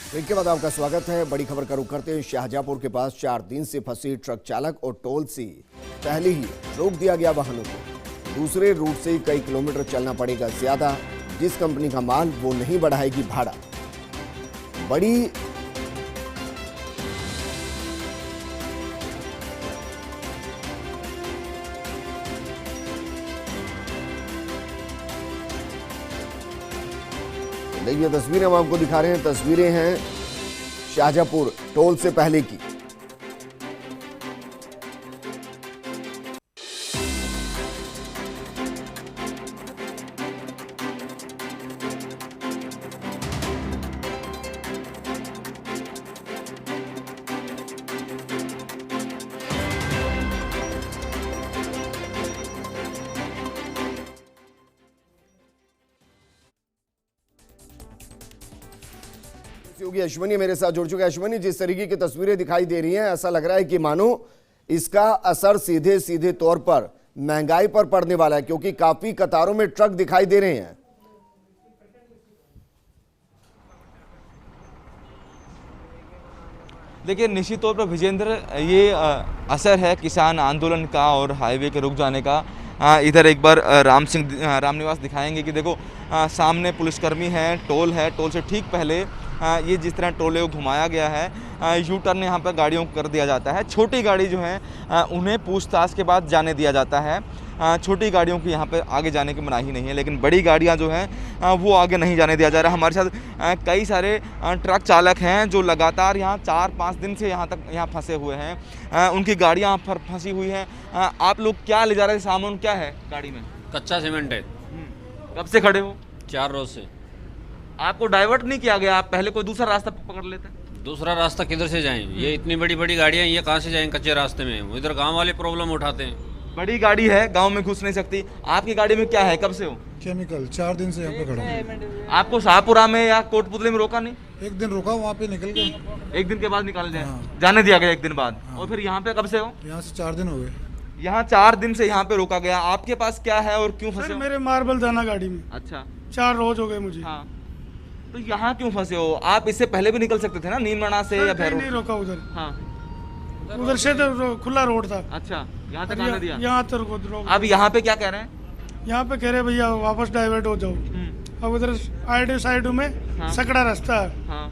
Break के बाद आपका स्वागत है। बड़ी खबर का रुख करते हैं शाहजहांपुर के पास 4 दिन से फंसी ट्रक चालक और टोल से पहले ही रोक दिया गया वाहनों को। दूसरे रूट से कई किलोमीटर चलना पड़ेगा ज्यादा। जिस कंपनी का माल वो नहीं बढ़ाएगी भाड़ा। बड़ी ये तस्वीरें हम आपको दिखा रहे हैं। तस्वीरें हैं शाहजहांपुर टोल से पहले की। योगी अश्वनी मेरे साथ जुड़ चुके हैं। अश्वनी, जिस तरीके की तस्वीरें दिखाई दे रही हैं, ऐसा लग रहा है कि मानो इसका असर सीधे सीधे तौर पर महंगाई पर पड़ने वाला है, क्योंकि काफी कतारों में ट्रक दिखाई दे रहे हैं। देखिए, निश्चित तौर पर विजेंद्र, ये असर है किसान आंदोलन का और हाईवे के रुक जाने का। इधर एक बार रामनिवास दिखाएंगे कि देखो, सामने पुलिसकर्मी हैं, टोल है, टोल से ठीक पहले ये जिस तरह टोले को घुमाया गया है, यू टर्न यहाँ पर गाड़ियों को कर दिया जाता है। छोटी गाड़ी जो है उन्हें पूछताछ के बाद जाने दिया जाता है। छोटी गाड़ियों की यहाँ पर आगे जाने की मनाही नहीं है, लेकिन बड़ी गाड़ियाँ जो हैं वो आगे नहीं जाने दिया जा रहा है। हमारे साथ कई सारे ट्रक चालक हैं जो लगातार यहाँ 4-5 दिन से यहाँ फंसे हुए हैं। उनकी गाड़ियाँ यहाँ पर फंसी हुई हैं। आप लोग क्या ले जा रहे थे? सामान क्या है गाड़ी में? कच्चा सीमेंट है। कब से खड़े हो? 4 रोज से। आपको डाइवर्ट नहीं किया गया? आप पहले कोई दूसरा रास्ता पकड़ लेते? दूसरा रास्ता किधर से जाएं? ये इतनी बड़ी बड़ी गाड़ियां, ये कहाँ से जाएं कच्चे रास्ते में? इधर गांव वाले प्रॉब्लम उठाते हैं। बड़ी गाड़ी है, गांव में घुस नहीं सकती। आपकी गाड़ी में क्या है? कब से हो? केमिकल। 4 दिन से यहाँ पे खड़ा हूँ। आपको शाहपुरा में या कोटपुतली में रोका नहीं? एक दिन रुका, वहाँ पे निकल गए। एक दिन के बाद निकाल जाए? हाँ। जाने दिया गया एक दिन बाद। हाँ। और फिर यहाँ पे कब से हो? यहाँ से 4 दिन हो गए। यहाँ 4 दिन से यहाँ पे रोका गया। आपके पास क्या है और क्यों फंसे सर हो? मेरे मार्बल दाना गाड़ी में। अच्छा, 4 रोज हो गए मुझे। हाँ, तो यहाँ क्यों फंसे हो? आप इससे पहले भी निकल सकते थे ना, नीमराना से या सर कहीं नहीं भैरव? रोका उधर। हाँ, उधर से तो खुला रोड था। अच्छा, यहाँ तक आने दिया। यहाँ तक रोक। अब यहाँ पे क्या कह रहे हैं? यहाँ पे कह रहे भैया वापस डाइवर्ट हो जाओ। अब उधर आइड साइड में हाँ। सकड़ा रास्ता है, हाँ,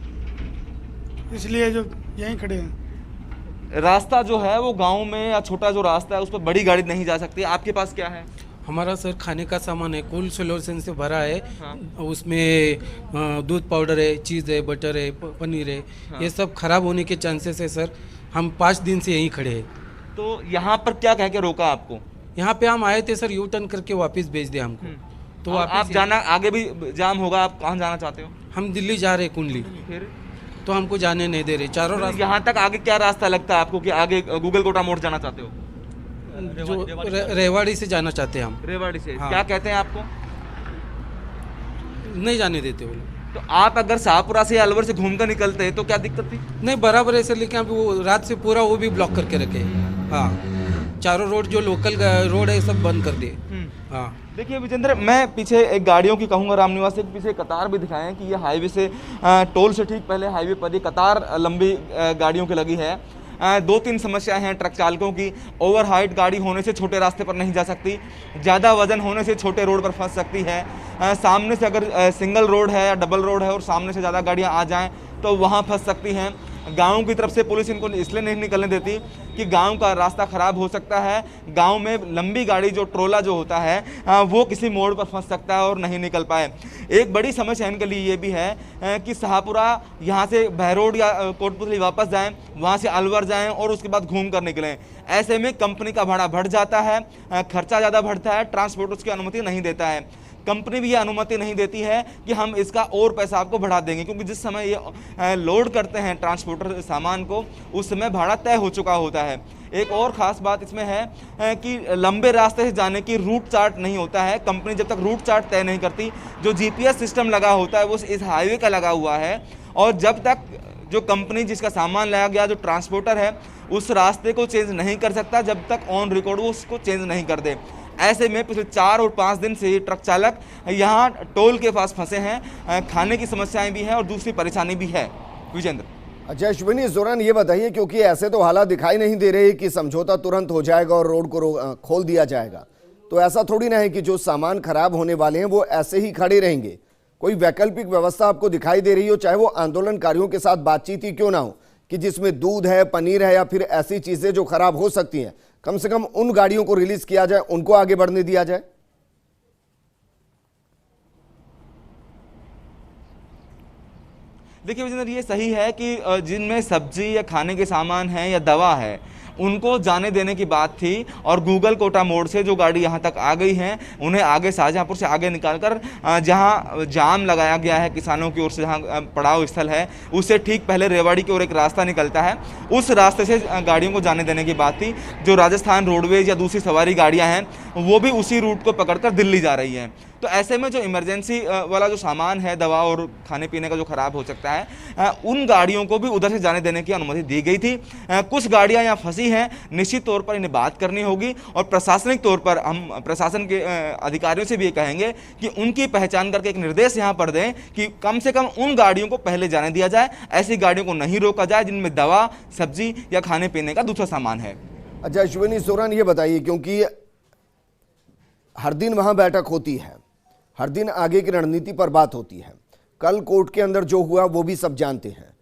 इसलिए जो यहीं खड़े हैं। रास्ता जो है वो गांव में या छोटा जो रास्ता है उस पर बड़ी गाड़ी नहीं जा सकती। आपके पास क्या है? हमारा सर खाने का सामान है, कुल सोल्यूशन से भरा है। हाँ। उसमें दूध पाउडर है, चीज़ है, बटर है, पनीर है। हाँ। ये सब खराब होने के चांसेस है सर। हम 5 दिन से यहीं खड़े हैं। तो यहाँ पर क्या कह के रोका आपको? यहाँ पे हम आए थे सर, यू टर्न करके वापस भेज दिया हमको। तो अब आप जाना, आगे भी जाम होगा। आप कहाँ जाना चाहते हो? हम दिल्ली जा रहे हैं, कुंडली। फिर तो हमको जाने नहीं दे रहे चारों रास्ते। यहाँ तक आगे क्या रास्ता लगता है आपको कि आगे गूगल कोटा मोड़ जाना चाहते हो? जो रेवाड़ी से जाना चाहते हैं हम। रेवाड़ी से? हाँ। क्या कहते हैं आपको? नहीं जाने देते वो लोग। तो आप अगर शाहपुरा से या अलवर से घूमकर निकलते तो क्या दिक्कत थी? नहीं, बराबर है सर, लेकिन अभी वो रात से पूरा वो भी ब्लॉक करके रखे हैं। हाँ, चारों रोड जो लोकल रोड है सब बंद कर दिए। हाँ, देखिए विजेंद्र, मैं पीछे एक गाड़ियों की कहूँगा, रामनिवास से पीछे कतार भी दिखाएं कि ये हाईवे से टोल से ठीक पहले हाईवे पर ये कतार लंबी गाड़ियों की लगी है। 2-3 समस्याएं हैं ट्रक चालकों की। ओवर हाइट गाड़ी होने से छोटे रास्ते पर नहीं जा सकती। ज़्यादा वजन होने से छोटे रोड पर फंस सकती है। सामने से अगर सिंगल रोड है या डबल रोड है और सामने से ज़्यादा गाड़ियाँ आ जाएँ तो वहाँ फंस सकती हैं। गाँव की तरफ से पुलिस इनको इसलिए नहीं निकलने देती कि गांव का रास्ता ख़राब हो सकता है। गांव में लंबी गाड़ी जो ट्रोला जो होता है वो किसी मोड़ पर फंस सकता है और नहीं निकल पाए। एक बड़ी समस्या इनके लिए ये भी है कि शाहपुरा यहाँ से बहरोड या कोटपुतली वापस जाएं, वहाँ से अलवर जाएं और उसके बाद घूम कर निकलें। ऐसे में कंपनी का भाड़ा बढ़ जाता है, खर्चा ज़्यादा बढ़ता है, ट्रांसपोर्ट उसकी अनुमति नहीं देता है। कंपनी भी ये अनुमति नहीं देती है कि हम इसका और पैसा आपको बढ़ा देंगे, क्योंकि जिस समय ये लोड करते हैं ट्रांसपोर्टर सामान को उस समय भाड़ा तय हो चुका होता है। एक और ख़ास बात इसमें है कि लंबे रास्ते से जाने की रूट चार्ट नहीं होता है। कंपनी जब तक रूट चार्ट तय नहीं करती, जो जीपीएस सिस्टम लगा होता है वो इस हाईवे का लगा हुआ है, और जब तक जो कंपनी जिसका सामान लाया गया, जो ट्रांसपोर्टर है, उस रास्ते को चेंज नहीं कर सकता जब तक ऑन रिकॉर्ड वो उसको चेंज नहीं कर दे। ऐसे में पिछले 4 और 5 दिन से ये ट्रक चालक यहाँ टोल के पास फंसे हैं। खाने की समस्याएं भी हैं और दूसरी परेशानी भी है। विजेंद्र। अच्छा अश्विनी, इस दौरान ये बताइए, क्योंकि ऐसे तो हालात दिखाई नहीं दे रहे कि समझौता तुरंत हो जाएगा और रोड को खोल दिया जाएगा, तो ऐसा थोड़ी ना है कि जो सामान खराब होने वाले हैं वो ऐसे ही खड़े रहेंगे। कोई वैकल्पिक व्यवस्था आपको दिखाई दे रही हो, चाहे वो आंदोलनकारियों के साथ बातचीत ही क्यों ना हो, कि जिसमें दूध है, पनीर है या फिर ऐसी चीजें जो खराब हो सकती हैं, कम से कम उन गाड़ियों को रिलीज किया जाए, उनको आगे बढ़ने दिया जाए? देखिए विजेंद्र, ये सही है कि जिनमें सब्जी या खाने के सामान है या दवा है उनको जाने देने की बात थी, और गूगल कोटा मोड़ से जो गाड़ी यहाँ तक आ गई हैं उन्हें आगे शाहजहाँपुर से आगे निकालकर जहाँ जाम लगाया गया है किसानों की ओर से, जहाँ पड़ाव स्थल है उससे ठीक पहले रेवाड़ी की ओर एक रास्ता निकलता है, उस रास्ते से गाड़ियों को जाने देने की बात थी। जो राजस्थान रोडवेज या दूसरी सवारी गाड़ियाँ हैं वो भी उसी रूट को पकड़कर दिल्ली जा रही हैं। तो ऐसे में जो इमरजेंसी वाला जो सामान है, दवा और खाने पीने का जो खराब हो सकता है, उन गाड़ियों को भी उधर से जाने देने की अनुमति दी गई थी। कुछ गाड़ियां यहाँ फंसी हैं, निश्चित तौर पर इन्हें बात करनी होगी, और प्रशासनिक तौर पर हम प्रशासन के अधिकारियों से भी ये कहेंगे कि उनकी पहचान करके एक निर्देश यहाँ पर दें कि कम से कम उन गाड़ियों को पहले जाने दिया जाए, ऐसी गाड़ियों को नहीं रोका जाए जिनमें दवा, सब्जी या खाने पीने का दूसरा सामान है। अच्छा अश्विनी, इस दौरान ये बताइए, क्योंकि हर दिन वहां बैठक होती है, हर दिन आगे की रणनीति पर बात होती है, कल कोर्ट के अंदर जो हुआ वो भी सब जानते हैं,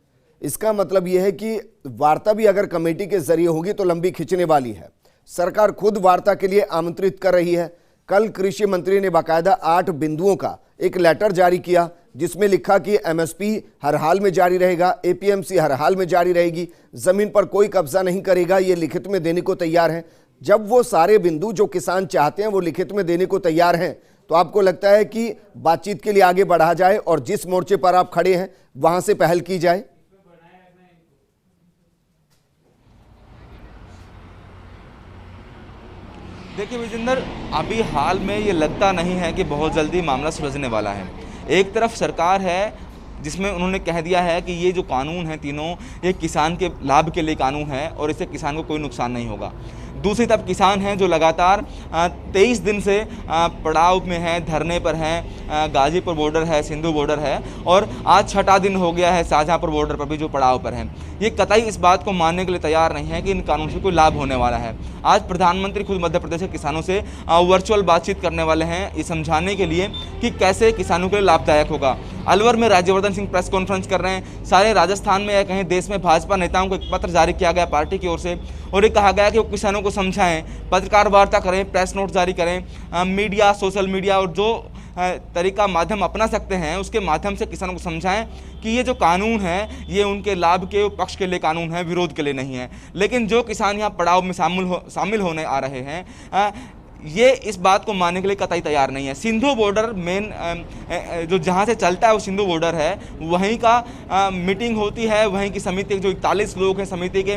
इसका मतलब यह है कि वार्ता भी अगर कमेटी के जरिए होगी तो लंबी खिंचने वाली है। सरकार खुद वार्ता के लिए आमंत्रित कर रही है। कल कृषि मंत्री ने बाकायदा 8 बिंदुओं का एक लेटर जारी किया जिसमें लिखा कि एमएसपी हर हाल में जारी रहेगा, एपीएमसी हर हाल में जारी रहेगी, जमीन पर कोई कब्जा नहीं करेगा, ये लिखित में देने को तैयार है। जब वो सारे बिंदु जो किसान चाहते हैं वो लिखित में देने को तैयार हैं, तो आपको लगता है कि बातचीत के लिए आगे बढ़ा जाए और जिस मोर्चे पर आप खड़े हैं वहां से पहल की जाए? देखिए विजेंद्र, अभी हाल में ये लगता नहीं है कि बहुत जल्दी मामला सुलझने वाला है। एक तरफ सरकार है जिसमें उन्होंने कह दिया है कि ये जो कानून है तीनों, ये किसान के लाभ के लिए कानून है और इससे किसान को कोई नुकसान नहीं होगा। दूसरी तरफ किसान हैं जो लगातार 23 दिन से पड़ाव में हैं, धरने पर हैं। गाजीपुर बॉर्डर है, सिंधु बॉर्डर है, और आज 6वां दिन हो गया है शाहजहाँपुर बॉर्डर पर भी जो पड़ाव पर हैं। ये कतई इस बात को मानने के लिए तैयार नहीं है कि इन कानून से कोई लाभ होने वाला है। आज प्रधानमंत्री खुद मध्य प्रदेश के किसानों से वर्चुअल बातचीत करने वाले हैं, ये समझाने के लिए कि कैसे किसानों के लिए लाभदायक होगा। अलवर में राज्यवर्धन सिंह प्रेस कॉन्फ्रेंस कर रहे हैं। सारे राजस्थान में या कहीं देश में भाजपा नेताओं को एक पत्र जारी किया गया पार्टी की ओर से, और ये कहा गया कि वो किसानों को समझाएं, पत्रकार वार्ता करें, प्रेस नोट जारी करें, मीडिया, सोशल मीडिया और जो तरीका माध्यम अपना सकते हैं उसके माध्यम से किसानों को समझाएं कि ये जो कानून है ये उनके लाभ के पक्ष के लिए कानून है, विरोध के लिए नहीं है। लेकिन जो किसान यहाँ पड़ाव में शामिल होने आ रहे हैं, ये इस बात को मानने के लिए कतई तैयार नहीं है। सिंधु बॉर्डर मेन जो जहाँ से चलता है वो सिंधु बॉर्डर है, वहीं का मीटिंग होती है, वहीं की समिति जो 41 लोग हैं समिति के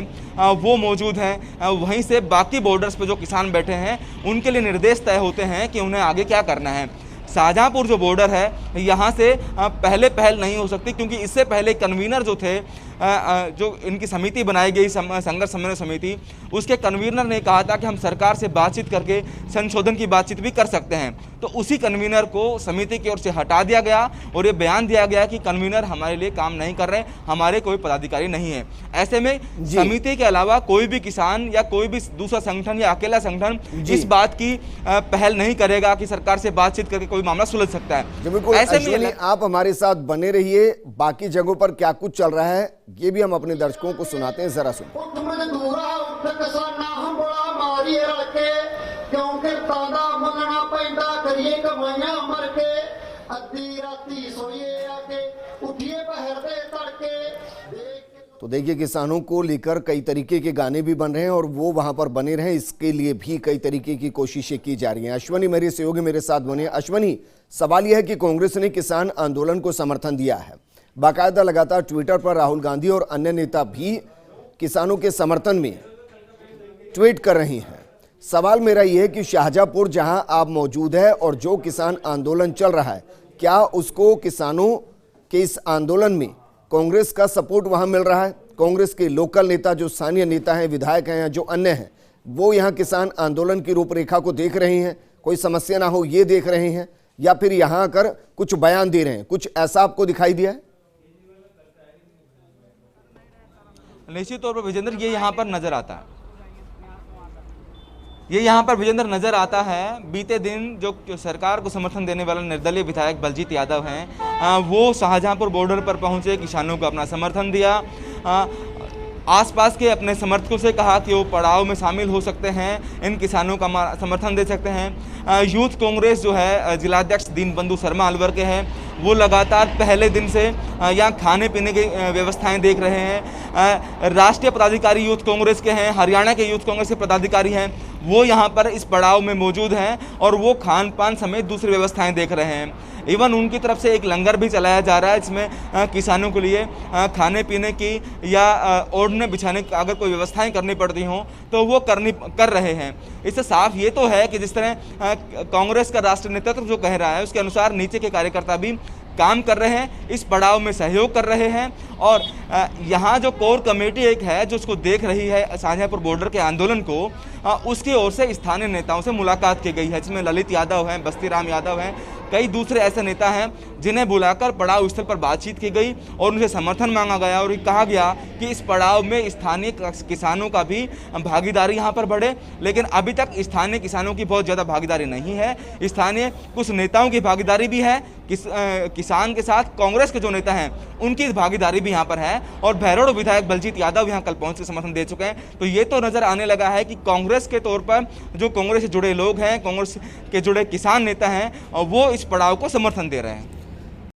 वो मौजूद हैं। वहीं से बाकी बॉर्डर्स पे जो किसान बैठे हैं उनके लिए निर्देश तय होते हैं कि उन्हें आगे क्या करना है। शाहजहाँपुर जो बॉर्डर है यहाँ से पहले पहल नहीं हो सकती, क्योंकि इससे पहले कन्वीनर जो थे, जो इनकी समिति बनाई गई संघर्ष समन्वय समिति, उसके कन्वीनर ने कहा था कि हम सरकार से बातचीत करके संशोधन की बातचीत भी कर सकते हैं। तो उसी कन्वीनर को समिति की ओर से हटा दिया गया और ये बयान दिया गया कि कन्वीनर हमारे लिए काम नहीं कर रहे, हमारे कोई पदाधिकारी नहीं है। ऐसे में समिति के अलावा कोई भी किसान या कोई भी दूसरा संगठन या अकेला संगठन इस बात की पहल नहीं करेगा कि सरकार से बातचीत करके कोई मामला सुलझ सकता है। बिल्कुल, ऐसे में आप हमारे साथ बने रहिए। बाकी जगहों पर क्या कुछ चल रहा है ये भी हम अपने दर्शकों को सुनाते हैं, जरा सुनिए। तो देखिए, किसानों को लेकर कई तरीके के गाने भी बन रहे हैं और वो वहां पर बने रहे, इसके लिए भी कई तरीके की कोशिशें की जा रही हैं। अश्वनी मेरे सहयोगी मेरे साथ बने। अश्वनी, सवाल यह है कि कांग्रेस ने किसान आंदोलन को समर्थन दिया है, बाकायदा लगातार ट्विटर पर राहुल गांधी और अन्य नेता भी किसानों के समर्थन में ट्वीट कर रहे हैं। सवाल मेरा यह है कि शाहजहाँपुर जहां आप मौजूद है और जो किसान आंदोलन चल रहा है, क्या उसको किसानों के इस आंदोलन में कांग्रेस का सपोर्ट वहां मिल रहा है? कांग्रेस के लोकल नेता, जो स्थानीय नेता हैं, विधायक हैं, जो अन्य हैं, वो यहाँ किसान आंदोलन की रूपरेखा को देख रहे हैं, कोई समस्या ना हो ये देख रहे हैं, या फिर यहाँ आकर कुछ बयान दे रहे हैं? कुछ ऐसा आपको दिखाई दिया है? निश्चित तौर पर विजेंद्र ये यहाँ पर नजर आता है, ये यहाँ पर विजेंद्र नजर आता है। बीते दिन जो सरकार को समर्थन देने वाला निर्दलीय विधायक बलजीत यादव हैं, वो शाहजहांपुर बॉर्डर पर पहुंचे, किसानों को अपना समर्थन दिया, आसपास के अपने समर्थकों से कहा कि वो पड़ाव में शामिल हो सकते हैं, इन किसानों का समर्थन दे सकते हैं। यूथ कांग्रेस जो है जिलाध्यक्ष दीनबंधु शर्मा अलवर के हैं, वो लगातार पहले दिन से यहाँ खाने पीने की व्यवस्थाएं देख रहे हैं। राष्ट्रीय पदाधिकारी यूथ कांग्रेस के हैं, हरियाणा के यूथ कांग्रेस के पदाधिकारी हैं, वो यहाँ पर इस पड़ाव में मौजूद हैं और वो खान पान समेत दूसरी व्यवस्थाएं देख रहे हैं। इवन उनकी तरफ से एक लंगर भी चलाया जा रहा है, जिसमें किसानों के लिए खाने पीने की या ओढ़ने बिछाने की अगर कोई व्यवस्थाएं करनी पड़ती हों तो वो कर रहे हैं। इससे साफ ये तो है कि जिस तरह कांग्रेस का राष्ट्रीय नेतृत्व जो कह रहा है उसके अनुसार नीचे के कार्यकर्ता भी काम कर रहे हैं, इस पड़ाव में सहयोग कर रहे हैं। और यहाँ जो कोर कमेटी एक है जो उसको देख रही है शाहजहांपुर बॉर्डर के आंदोलन को, उसकी ओर से स्थानीय नेताओं से मुलाकात की गई है, जिसमें ललित यादव हैं, बस्ती राम यादव हैं, कई दूसरे ऐसे नेता हैं जिन्हें बुलाकर पड़ाव स्थल पर बातचीत की गई और उनसे समर्थन मांगा गया और कहा गया कि इस पड़ाव में स्थानीय किसानों का भी भागीदारी यहाँ पर बढ़े। लेकिन अभी तक स्थानीय किसानों की बहुत ज़्यादा भागीदारी नहीं है, स्थानीय कुछ नेताओं की भागीदारी भी है, किसान के साथ कांग्रेस के जो नेता हैं उनकी भागीदारी भी यहाँ पर है। और भैरोड़ विधायक बलजीत यादव यहाँ कल पहुँच के समर्थन दे चुके हैं। तो ये तो नज़र आने लगा है कि कांग्रेस के तौर पर जो कांग्रेस से जुड़े लोग हैं, कांग्रेस के जुड़े किसान नेता हैं, वो इस पड़ाव को समर्थन दे रहे हैं।